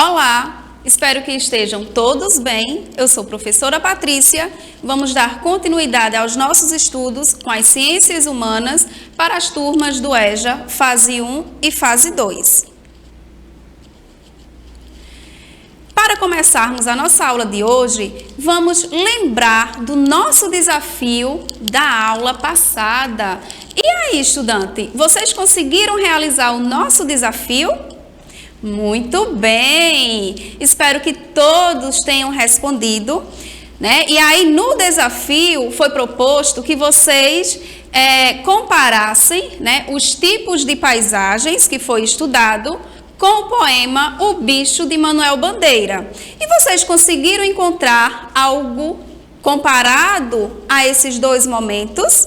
Olá, espero que estejam todos bem. Eu sou a professora Patrícia. Vamos dar continuidade aos nossos estudos com as ciências humanas para as turmas do EJA, fase 1 e fase 2. Para começarmos a nossa aula de hoje, vamos lembrar do nosso desafio da aula passada. E aí, estudante, vocês conseguiram realizar o nosso desafio? Muito bem! Espero que todos tenham respondido, né? E aí, no desafio, foi proposto que vocês comparassem, né, os tipos de paisagens que foi estudado com o poema O Bicho, de Manuel Bandeira. E vocês conseguiram encontrar algo comparado a esses dois momentos?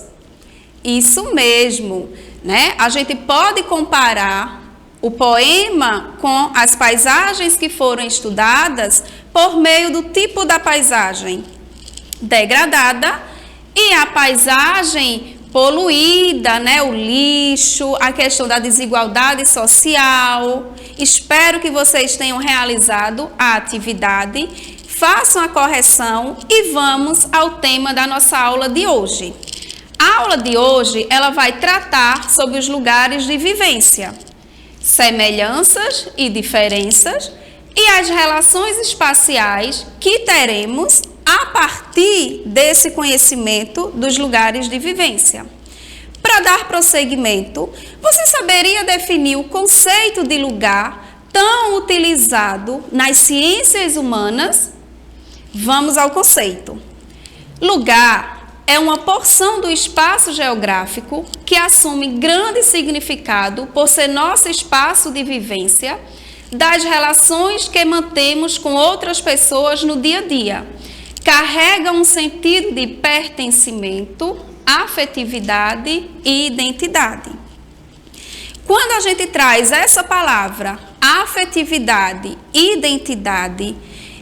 Isso mesmo, né? A gente pode comparar o poema com as paisagens que foram estudadas por meio do tipo da paisagem degradada e a paisagem poluída, né? O lixo, a questão da desigualdade social. Espero que vocês tenham realizado a atividade, façam a correção e vamos ao tema da nossa aula de hoje. A aula de hoje, ela vai tratar sobre os lugares de vivência, semelhanças e diferenças e as relações espaciais que teremos a partir desse conhecimento dos lugares de vivência. Para dar prosseguimento, você saberia definir o conceito de lugar tão utilizado nas ciências humanas? Vamos ao conceito. Lugar é uma porção do espaço geográfico que assume grande significado por ser nosso espaço de vivência das relações que mantemos com outras pessoas no dia a dia. Carrega um sentido de pertencimento, afetividade e identidade. Quando a gente traz essa palavra, afetividade, identidade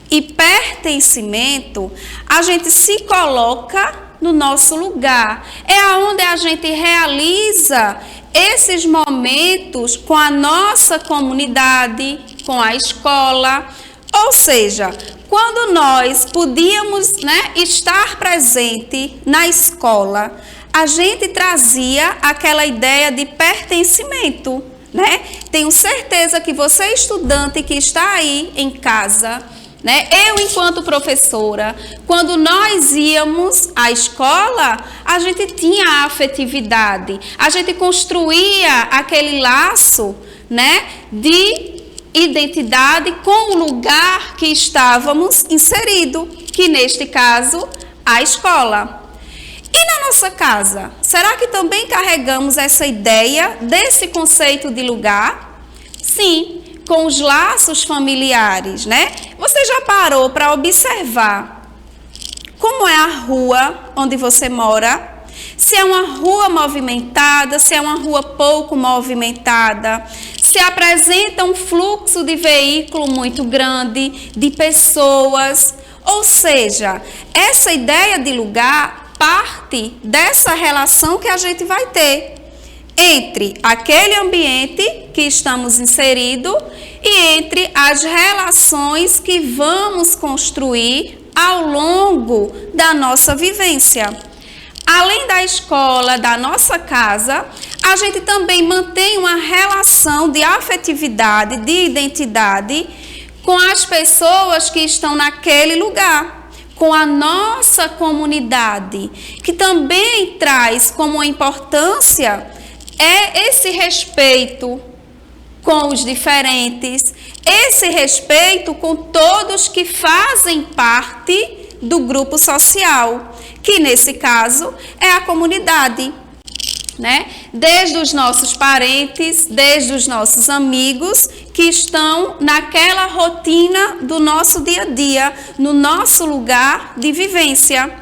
e pertencimento, a gente se coloca no nosso lugar. É aonde a gente realiza esses momentos com a nossa comunidade, com a escola. Ou seja, quando nós podíamos, né, estar presente na escola, a gente trazia aquela ideia de pertencimento, né? Tenho certeza que você, estudante que está aí em casa, né? Eu, enquanto professora, quando nós íamos à escola, a gente tinha a afetividade, a gente construía aquele laço, né, de identidade com o lugar que estávamos inserido, que neste caso, a escola. E na nossa casa, será que também carregamos essa ideia desse conceito de lugar? Sim, com os laços familiares, né? Você já parou para observar como é a rua onde você mora? Se é uma rua movimentada, se é uma rua pouco movimentada, se apresenta um fluxo de veículo muito grande, de pessoas. Ou seja, essa ideia de lugar parte dessa relação que a gente vai ter entre aquele ambiente que estamos inseridos e entre as relações que vamos construir ao longo da nossa vivência. Além da escola, da nossa casa, a gente também mantém uma relação de afetividade, de identidade com as pessoas que estão naquele lugar, com a nossa comunidade, que também traz como importância esse respeito com os diferentes, esse respeito com todos que fazem parte do grupo social, que nesse caso é a comunidade, né? Desde os nossos parentes, desde os nossos amigos que estão naquela rotina do nosso dia a dia, no nosso lugar de vivência.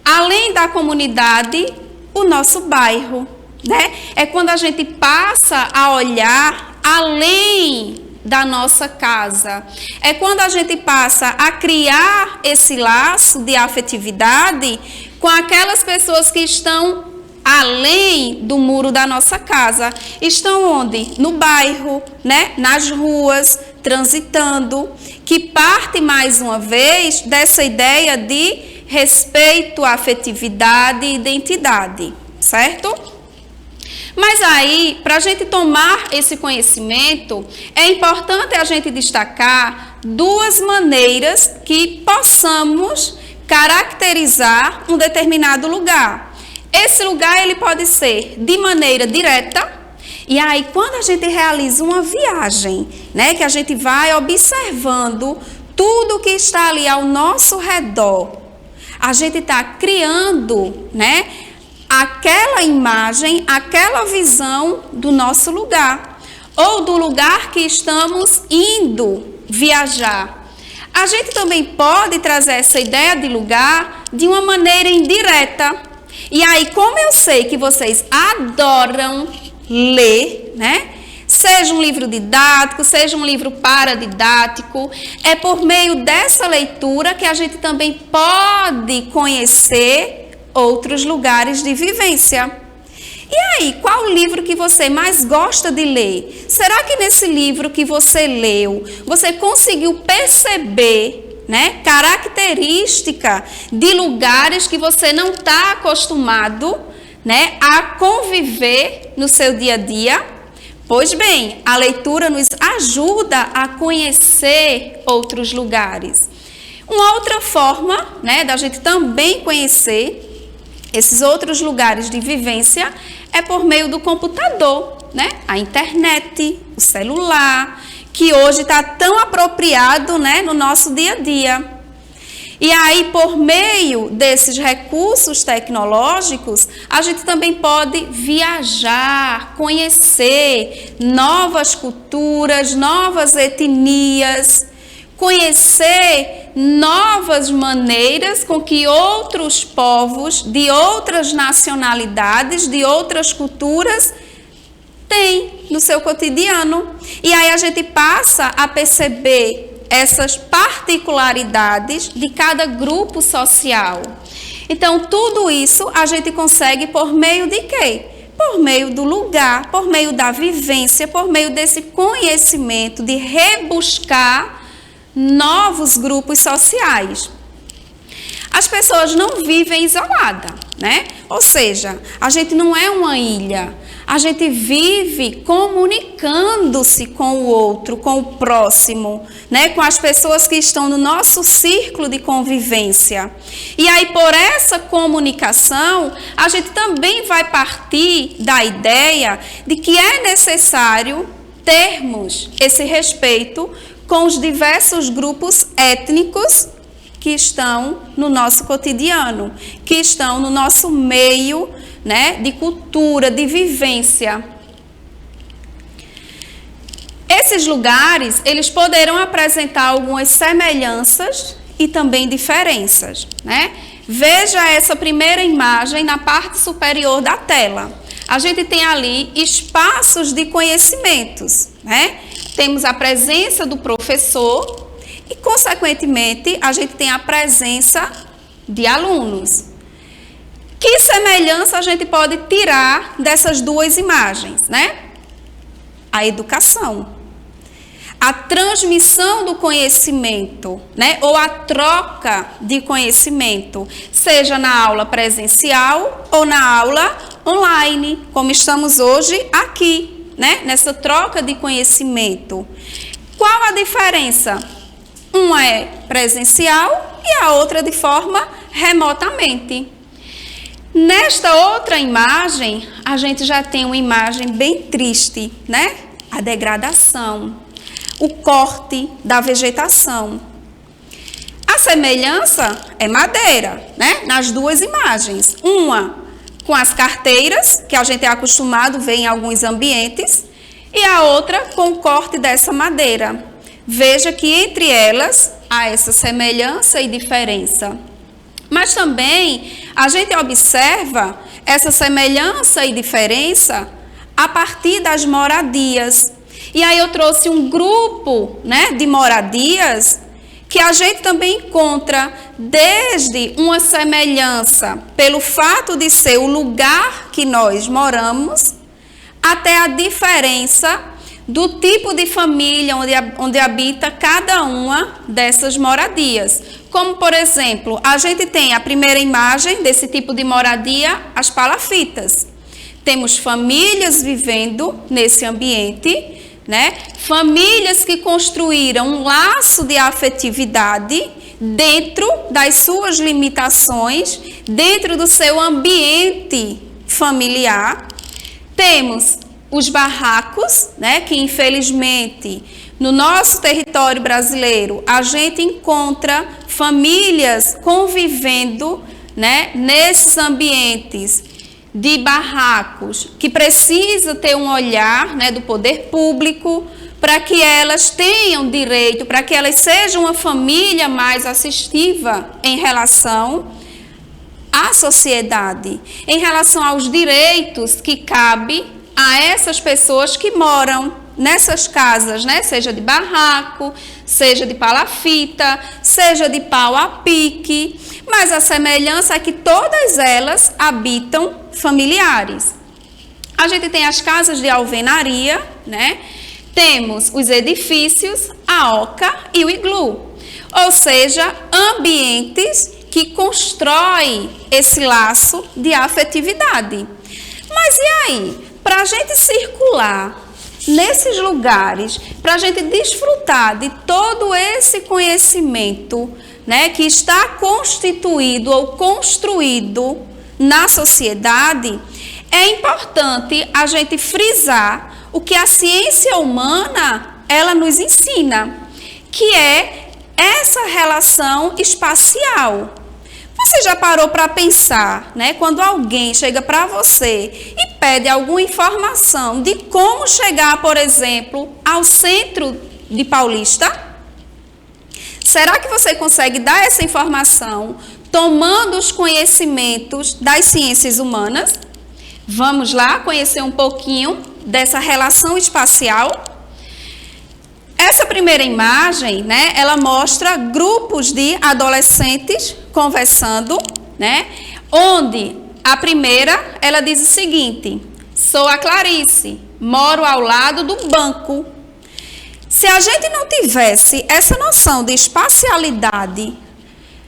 Além da comunidade, o nosso bairro, né? É quando a gente passa a olhar além da nossa casa. É quando a gente passa a criar esse laço de afetividade com aquelas pessoas que estão além do muro da nossa casa. Estão onde? No bairro, né? Nas ruas, transitando, que parte mais uma vez dessa ideia de respeito, afetividade e identidade, certo? Mas aí, para a gente tomar esse conhecimento, é importante a gente destacar duas maneiras que possamos caracterizar um determinado lugar. Esse lugar ele pode ser de maneira direta, e aí quando a gente realiza uma viagem, né, que a gente vai observando tudo que está ali ao nosso redor, a gente está criando, né, aquela imagem, aquela visão do nosso lugar, ou do lugar que estamos indo viajar. A gente também pode trazer essa ideia de lugar de uma maneira indireta. E aí, como eu sei que vocês adoram ler, né? Seja um livro didático, seja um livro paradidático, é por meio dessa leitura que a gente também pode conhecer outros lugares de vivência. E aí, qual o livro que você mais gosta de ler? Será que nesse livro que você leu, você conseguiu perceber, né, característica de lugares que você não está acostumado, né, a conviver no seu dia a dia? Pois bem, a leitura nos ajuda a conhecer outros lugares. Uma outra forma, né, da gente também conhecer esses outros lugares de vivência é por meio do computador, né? A internet, o celular, que hoje está tão apropriado, né, no nosso dia a dia. E aí, por meio desses recursos tecnológicos, a gente também pode viajar, conhecer novas culturas, novas etnias, conhecer novas maneiras com que outros povos de outras nacionalidades, de outras culturas, têm no seu cotidiano. E aí a gente passa a perceber essas particularidades de cada grupo social. Então, tudo isso a gente consegue por meio de quê? Por meio do lugar, por meio da vivência, por meio desse conhecimento, de rebuscar novos grupos sociais. As pessoas não vivem isoladas, né? Ou seja, a gente não é uma ilha. A gente vive comunicando-se com o outro, com o próximo, né? Com as pessoas que estão no nosso círculo de convivência. E aí, por essa comunicação, a gente também vai partir da ideia de que é necessário termos esse respeito com os diversos grupos étnicos que estão no nosso cotidiano, que estão no nosso meio, né, de cultura, de vivência. Esses lugares, eles poderão apresentar algumas semelhanças e também diferenças, né? Veja essa primeira imagem na parte superior da tela. A gente tem ali espaços de conhecimentos, né? Temos a presença do professor e, consequentemente, a gente tem a presença de alunos. Que semelhança a gente pode tirar dessas duas imagens, né? A educação. A transmissão do conhecimento, né? Ou a troca de conhecimento, seja na aula presencial ou na aula online, como estamos hoje aqui, né? Nessa troca de conhecimento. Qual a diferença? Uma é presencial e a outra de forma remotamente. Nesta outra imagem, a gente já tem uma imagem bem triste, né? A degradação, o corte da vegetação. A semelhança é madeira, né? Nas duas imagens. Uma com as carteiras, que a gente é acostumado a ver em alguns ambientes, e a outra com o corte dessa madeira. Veja que entre elas há essa semelhança e diferença. Mas também a gente observa essa semelhança e diferença a partir das moradias. E aí eu trouxe um grupo, né, de moradias que a gente também encontra desde uma semelhança pelo fato de ser o lugar que nós moramos, até a diferença do tipo de família onde habita cada uma dessas moradias. Como, por exemplo, a gente tem a primeira imagem desse tipo de moradia, as palafitas. Temos famílias vivendo nesse ambiente, né? Famílias que construíram um laço de afetividade dentro das suas limitações, dentro do seu ambiente familiar. Temos os barracos, né, que infelizmente no nosso território brasileiro a gente encontra famílias convivendo, né, nesses ambientes de barracos, que precisa ter um olhar, né, do poder público para que elas tenham direito, para que elas sejam uma família mais assistiva em relação à sociedade, em relação aos direitos que cabe a essas pessoas que moram nessas casas, né? Seja de barraco, seja de palafita, seja de pau a pique, mas a semelhança é que todas elas habitam familiares. A gente tem as casas de alvenaria, né? Temos os edifícios, a oca e o iglu, ou seja, ambientes que constroem esse laço de afetividade. Mas e aí? Para a gente circular nesses lugares, para a gente desfrutar de todo esse conhecimento, né, que está constituído ou construído na sociedade, é importante a gente frisar o que a ciência humana ela nos ensina, que é essa relação espacial. Você já parou para pensar, né, quando alguém chega para você e pede alguma informação de como chegar, por exemplo, ao centro de Paulista? Será que você consegue dar essa informação tomando os conhecimentos das ciências humanas? Vamos lá conhecer um pouquinho dessa relação espacial? Essa primeira imagem, né, ela mostra grupos de adolescentes conversando, né, onde a primeira, ela diz o seguinte: sou a Clarice, moro ao lado do banco. Se a gente não tivesse essa noção de espacialidade,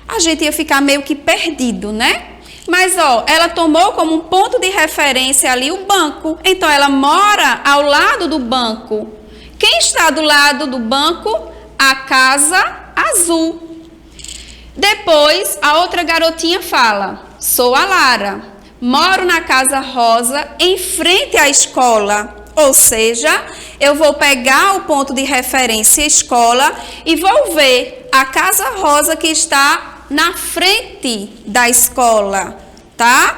a gente ia ficar meio que perdido, né? Mas, ó, ela tomou como um ponto de referência ali o banco. Então, ela mora ao lado do banco. Quem está do lado do banco? A casa azul. Depois, a outra garotinha fala: sou a Lara, moro na casa rosa, em frente à escola. Ou seja, eu vou pegar o ponto de referência escola e vou ver a casa rosa que está na frente da escola, tá?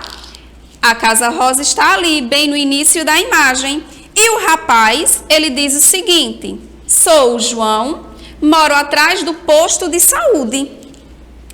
A casa rosa está ali, bem no início da imagem. E o rapaz, ele diz o seguinte: sou o João, moro atrás do posto de saúde.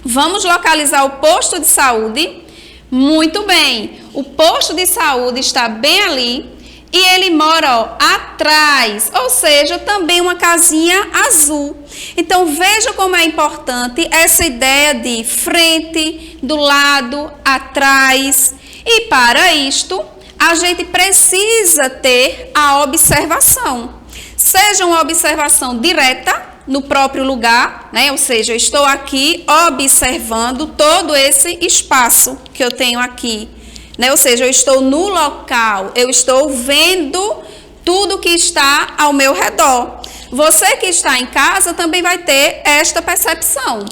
Vamos localizar o posto de saúde? Muito bem, o posto de saúde está bem ali e ele mora, ó, atrás, ou seja, também uma casinha azul. Então, veja como é importante essa ideia de frente, do lado, atrás. E para isto, a gente precisa ter a observação. Seja uma observação direta no próprio lugar, né? Ou seja, eu estou aqui observando todo esse espaço que eu tenho aqui, né? Ou seja, eu estou no local, eu estou vendo tudo que está ao meu redor. Você que está em casa também vai ter esta percepção,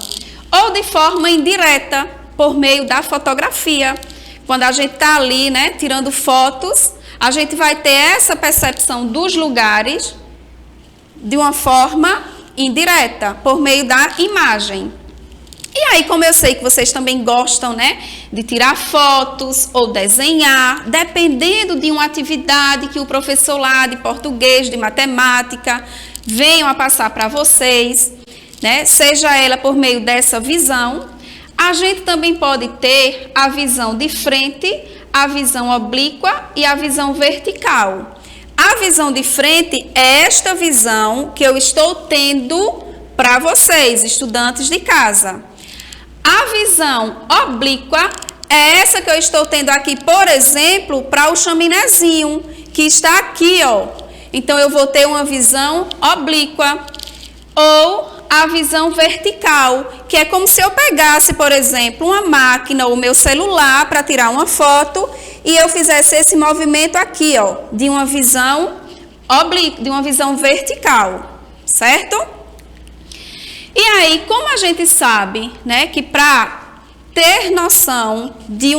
ou de forma indireta, por meio da fotografia. Quando a gente está ali, né, tirando fotos, a gente vai ter essa percepção dos lugares de uma forma indireta, por meio da imagem. E aí, como eu sei que vocês também gostam, né, de tirar fotos ou desenhar, dependendo de uma atividade que o professor lá de português, de matemática, venham a passar para vocês, né, seja ela por meio dessa visão, a gente também pode ter a visão de frente, a visão oblíqua e a visão vertical. A visão de frente é esta visão que eu estou tendo para vocês, estudantes de casa. A visão oblíqua é essa que eu estou tendo aqui, por exemplo, para o chaminézinho, que está aqui, ó. Então, eu vou ter uma visão oblíqua ou a visão vertical, que é como se eu pegasse, por exemplo, uma máquina ou meu celular para tirar uma foto e eu fizesse esse movimento aqui, ó, de uma visão oblíqua, de uma visão vertical, certo? E aí, como a gente sabe, né, que para ter noção de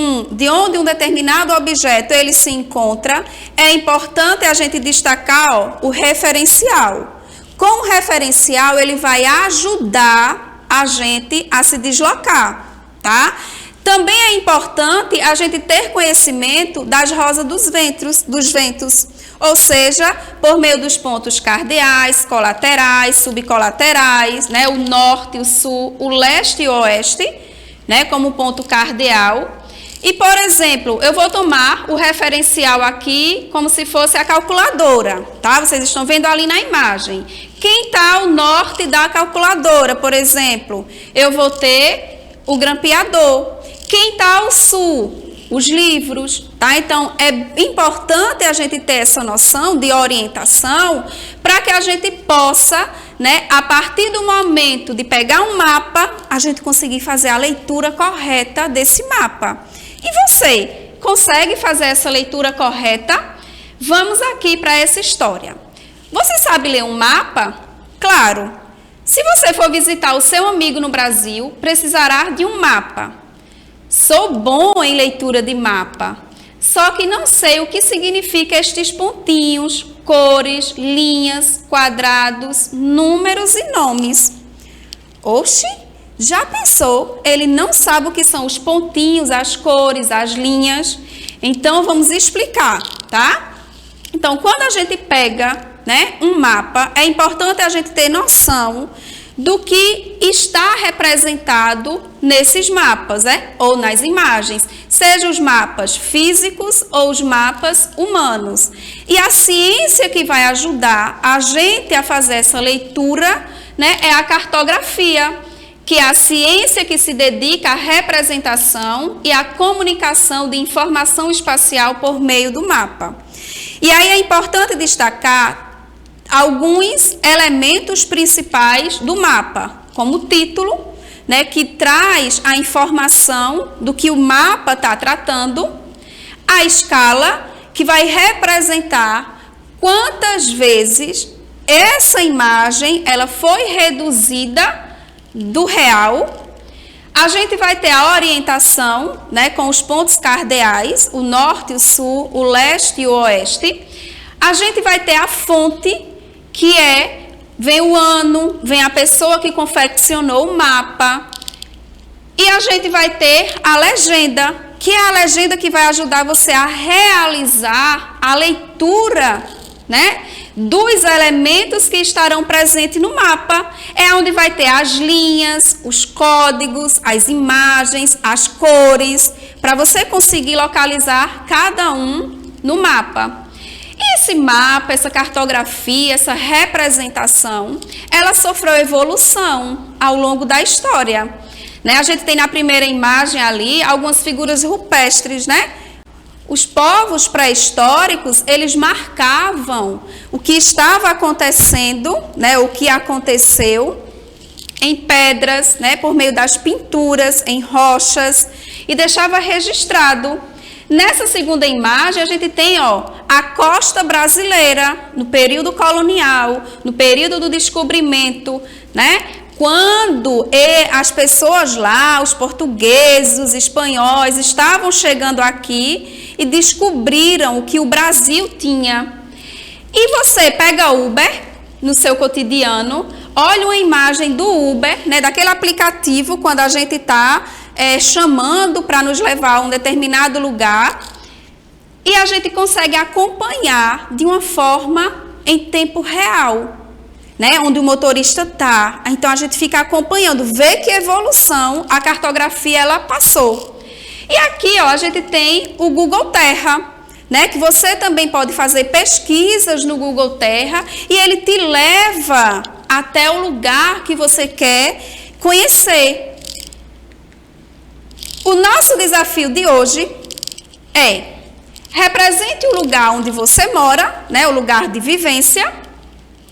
onde um determinado objeto ele se encontra, é importante a gente destacar, ó, o referencial. Com o referencial, ele vai ajudar a gente a se deslocar, tá? Também é importante a gente ter conhecimento das rosas dos ventos, ou seja, por meio dos pontos cardeais, colaterais, subcolaterais, né? O norte, o sul, o leste e o oeste, né? Como ponto cardeal. E, por exemplo, eu vou tomar o referencial aqui como se fosse a calculadora, tá? Vocês estão vendo ali na imagem. Quem está ao norte da calculadora, por exemplo, eu vou ter o grampeador. Quem está ao sul? Os livros, tá? Então, é importante a gente ter essa noção de orientação para que a gente possa, né, a partir do momento de pegar um mapa, a gente conseguir fazer a leitura correta desse mapa. E você, consegue fazer essa leitura correta? Vamos aqui para essa história. Você sabe ler um mapa? Claro. Se você for visitar o seu amigo no Brasil, precisará de um mapa. Sou bom em leitura de mapa, só que não sei o que significa estes pontinhos, cores, linhas, quadrados, números e nomes. Oxi! Já pensou? Ele não sabe o que são os pontinhos, as cores, as linhas. Então, vamos explicar, tá? Então, quando a gente pega, né, um mapa, é importante a gente ter noção do que está representado nesses mapas, né? Ou nas imagens, seja os mapas físicos ou os mapas humanos. E a ciência que vai ajudar a gente a fazer essa leitura, né, é a cartografia, que é a ciência que se dedica à representação e à comunicação de informação espacial por meio do mapa. E aí é importante destacar alguns elementos principais do mapa, como o título, né, que traz a informação do que o mapa está tratando, a escala, que vai representar quantas vezes essa imagem ela foi reduzida do real. A gente vai ter a orientação, né, com os pontos cardeais, o norte, o sul, o leste e o oeste. A gente vai ter a fonte, que vem o ano, vem a pessoa que confeccionou o mapa. E a gente vai ter a legenda, que é a legenda que vai ajudar você a realizar a leitura, né, dos elementos que estarão presentes no mapa. É onde vai ter as linhas, os códigos, as imagens, as cores, para você conseguir localizar cada um no mapa. E esse mapa, essa cartografia, essa representação, ela sofreu evolução ao longo da história, né? A gente tem na primeira imagem ali algumas figuras rupestres, né? Os povos pré-históricos, eles marcavam o que estava acontecendo, né, o que aconteceu em pedras, né, por meio das pinturas, em rochas, e deixava registrado. Nessa segunda imagem, a gente tem, ó, a costa brasileira, no período colonial, no período do descobrimento, né? Quando as pessoas lá, os portugueses, os espanhóis, estavam chegando aqui e descobriram o que o Brasil tinha. E você pega Uber no seu cotidiano, olha uma imagem do Uber, né, daquele aplicativo, quando a gente está chamando para nos levar a um determinado lugar, e a gente consegue acompanhar de uma forma em tempo real, né, onde o motorista está. Então, a gente fica acompanhando, vê que evolução a cartografia ela passou. E aqui, ó, a gente tem o Google Terra, né, que você também pode fazer pesquisas no Google Terra e ele te leva até o lugar que você quer conhecer. O nosso desafio de hoje é Represente o lugar onde você mora, né, o lugar de vivência,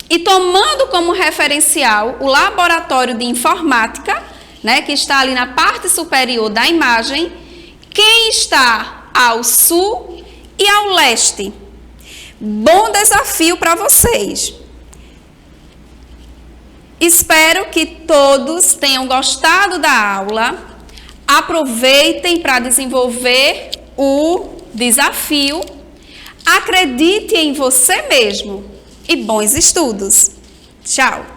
e tomando como referencial o laboratório de informática, né, que está ali na parte superior da imagem, quem está ao sul e ao leste. Bom desafio para vocês. Espero que todos tenham gostado da aula. Aproveitem para desenvolver o desafio. Acredite em você mesmo e bons estudos. Tchau!